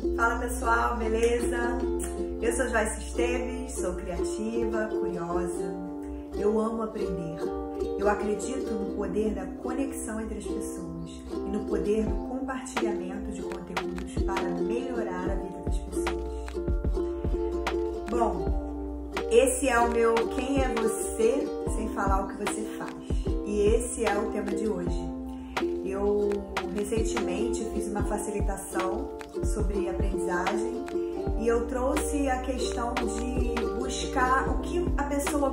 Fala pessoal, beleza? Eu sou Joyce Esteves, sou criativa, curiosa, eu amo aprender. Eu acredito no poder da conexão entre as pessoas e no poder do compartilhamento de conteúdos para melhorar a vida das pessoas. Bom, esse é o meu Quem é Você Sem Falar o que Você Faz. E esse é o tema de hoje. Eu recentemente fiz uma facilitação sobre aprendizagem e eu trouxe a questão de buscar o que a pessoa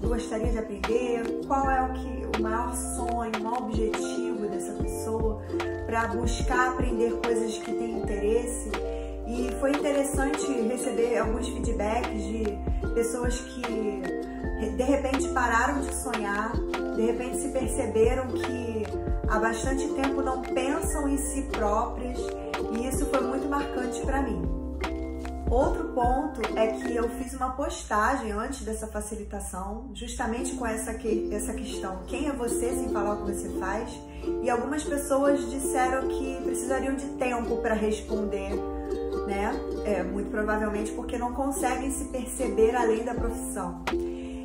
gostaria de aprender, qual é o maior sonho, o maior objetivo dessa pessoa para buscar aprender coisas que têm interesse. E foi interessante receber alguns feedbacks de pessoas que de repente pararam de sonhar, de repente se perceberam que há bastante tempo não pensam em si próprias, e isso foi muito marcante para mim. Outro ponto é que eu fiz uma postagem antes dessa facilitação, justamente com essa questão, quem é você sem falar o que você faz? E algumas pessoas disseram que precisariam de tempo para responder, né? Muito provavelmente porque não conseguem se perceber além da profissão.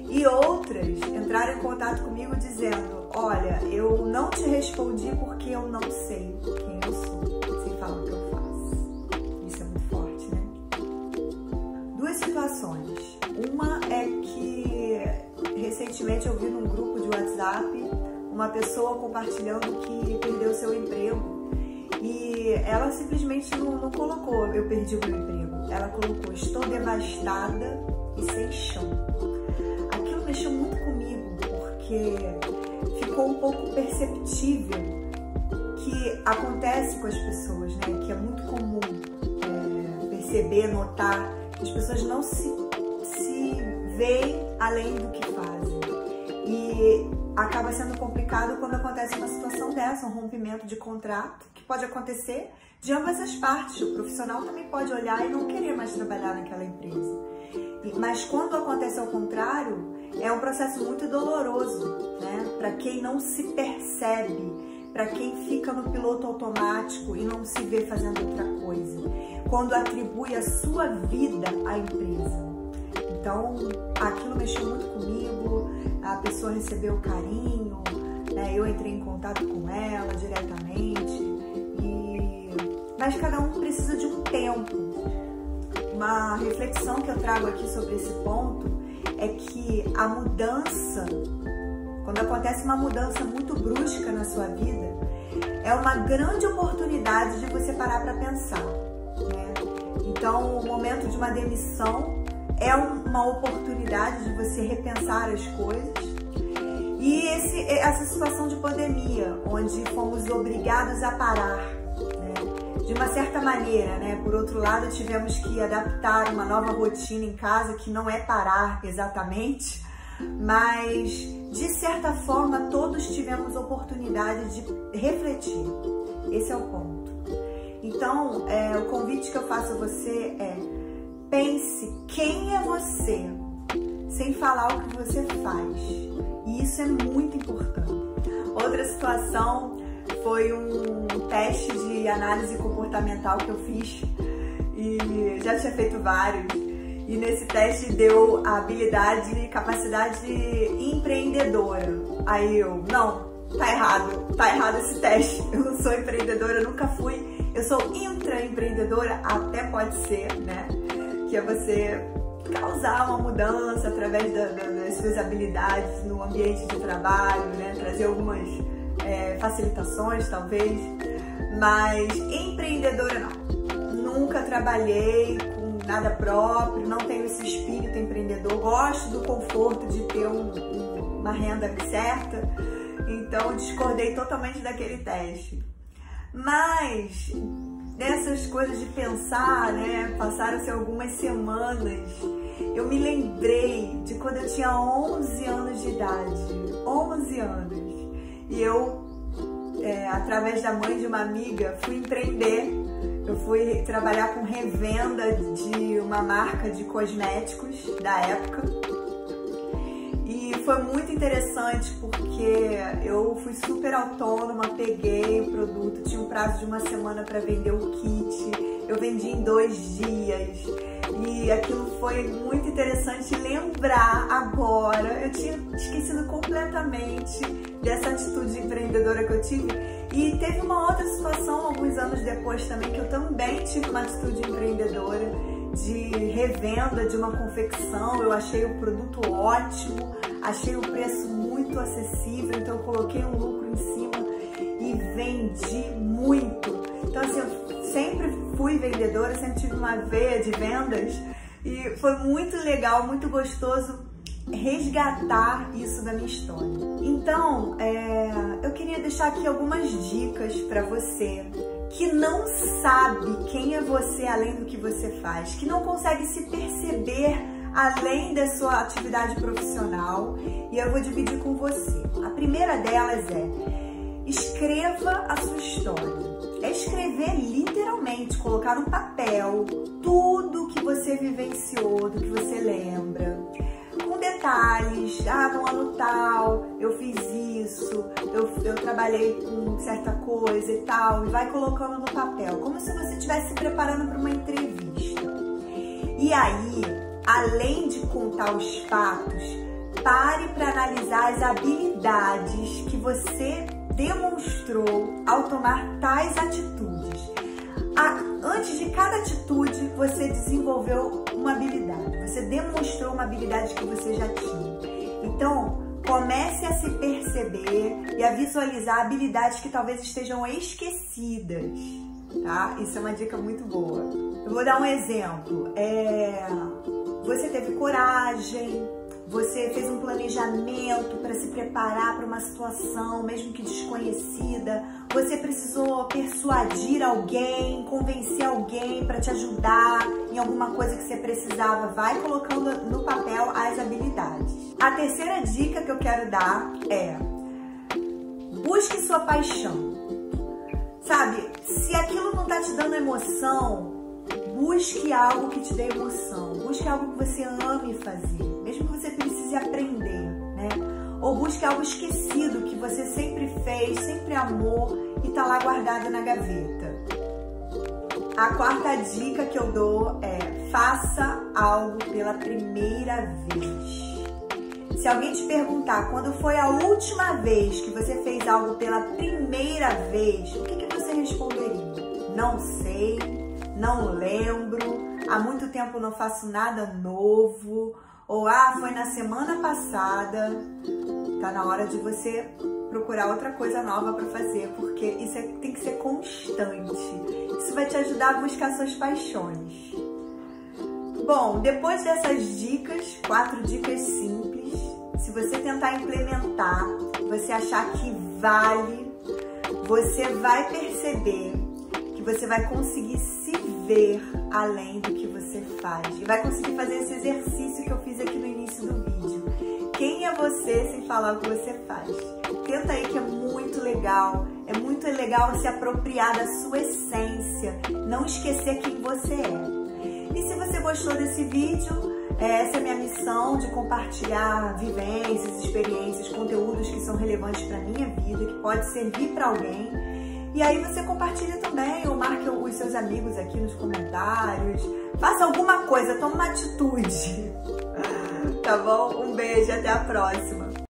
E outras entraram em contato comigo dizendo: olha, eu não te respondi porque eu não sei quem eu sou, sem falar o que eu faço. Isso é muito forte, né? Duas situações. Uma é que recentemente eu vi num grupo de WhatsApp uma pessoa compartilhando que perdeu seu emprego e ela simplesmente não colocou eu perdi o meu emprego. Ela colocou: estou devastada e sem chão. Mexeu muito comigo, porque ficou um pouco perceptível que acontece com as pessoas, né? Que é muito comum perceber, notar que as pessoas não se veem além do que fazem. E acaba sendo complicado quando acontece uma situação dessa, um rompimento de contrato, que pode acontecer de ambas as partes. O profissional também pode olhar e não querer mais trabalhar naquela empresa. Mas quando acontece ao contrário, é um processo muito doloroso, né? Para quem não se percebe, para quem fica no piloto automático e não se vê fazendo outra coisa, quando atribui a sua vida à empresa. Então, aquilo mexeu muito comigo, a pessoa recebeu carinho, né? Eu entrei em contato com ela diretamente, mas cada um precisa de um tempo. Uma reflexão que eu trago aqui sobre esse ponto é que a mudança, quando acontece uma mudança muito brusca na sua vida, é uma grande oportunidade de você parar para pensar, né? Então, o momento de uma demissão é uma oportunidade de você repensar as coisas. E essa situação de pandemia, onde fomos obrigados a parar, de uma certa maneira, né? Por outro lado, tivemos que adaptar uma nova rotina em casa, que não é parar exatamente, mas de certa forma todos tivemos oportunidade de refletir. Esse é o ponto. Então, o convite que eu faço a você é: pense quem é você, sem falar o que você faz. E isso é muito importante. Outra situação foi um teste de análise comportamental que eu fiz e já tinha feito vários. E nesse teste deu a habilidade e capacidade empreendedora. Aí eu, não, tá errado esse teste. Eu não sou empreendedora, eu nunca fui. Eu sou intraempreendedora, até pode ser, né? Que é você causar uma mudança através das suas habilidades no ambiente de trabalho, né? Trazer algumas facilitações, talvez, mas empreendedora não. Nunca trabalhei com nada próprio, não tenho esse espírito empreendedor, gosto do conforto de ter uma renda certa, então discordei totalmente daquele teste. Mas dessas coisas de pensar, né, passaram-se algumas semanas, eu me lembrei de quando eu tinha 11 anos de idade, 11 anos. E eu, através da mãe de uma amiga, fui empreender. Eu fui trabalhar com revenda de uma marca de cosméticos da época. E foi muito interessante porque eu fui super autônoma, peguei o produto, tinha um prazo de uma semana para vender o kit. eu vendi em 2 dias. E aquilo foi muito interessante lembrar agora. Eu tinha esquecido completamente dessa atitude empreendedora que eu tive. E teve uma outra situação, alguns anos depois também, que eu também tive uma atitude empreendedora de revenda de uma confecção. Eu achei o produto ótimo, achei o preço muito acessível, então eu coloquei um lucro em cima e vendi muito. Então assim, eu sempre fui vendedora, sempre tive uma veia de vendas e foi muito legal, muito gostoso resgatar isso da minha história. Então, eu queria deixar aqui algumas dicas para você que não sabe quem é você além do que você faz, que não consegue se perceber além da sua atividade profissional, e eu vou dividir com você. A primeira delas é: escreva a sua história. É escrever literalmente, colocar no papel tudo que você vivenciou, do que você lembra, com detalhes. No ano tal eu fiz isso, eu trabalhei com certa coisa e tal, e vai colocando no papel, como se você estivesse se preparando para uma entrevista. E aí, além de contar os fatos, pare para analisar as habilidades que você demonstrou ao tomar tais atitudes. Antes de cada atitude, você desenvolveu uma habilidade, você demonstrou uma habilidade que você já tinha. Então, comece a se perceber e a visualizar habilidades que talvez estejam esquecidas, tá? Isso é uma dica muito boa. Eu vou dar um exemplo. Você teve coragem, você fez um planejamento para se preparar para uma situação, mesmo que desconhecida. Você precisou persuadir alguém, convencer alguém para te ajudar em alguma coisa que você precisava. Vai colocando no papel as habilidades. A terceira dica que eu quero dar é: busque sua paixão. Sabe, se aquilo não tá te dando emoção, busque algo que te dê emoção. Busque algo que você ame fazer, mesmo que você precise aprender, né? Ou busque algo esquecido que você sempre fez, sempre amou e tá lá guardado na gaveta. A quarta dica que eu dou é: faça algo pela primeira vez. Se alguém te perguntar quando foi a última vez que você fez algo pela primeira vez, o que você responderia? Não sei, não lembro, há muito tempo não faço nada novo, ou foi na semana passada. Tá na hora de você procurar outra coisa nova para fazer, porque isso tem que ser constante. Isso vai te ajudar a buscar suas paixões. Bom, depois dessas dicas, 4 dicas simples, se você tentar implementar, você achar que vale, você vai perceber que você vai conseguir se ver além do que você faz. E vai conseguir fazer esse exercício que eu fiz aqui no início do vídeo. Quem é você sem falar o que você faz? Tenta aí, que é muito legal. É muito legal se apropriar da sua essência, não esquecer quem você é. E se você gostou desse vídeo, essa é a minha missão de compartilhar vivências, experiências, conteúdos que são relevantes para a minha vida, que pode servir para alguém. E aí você compartilha também, ou marque os seus amigos aqui nos comentários. Faça alguma coisa, toma uma atitude. Tá bom? Um beijo, até a próxima.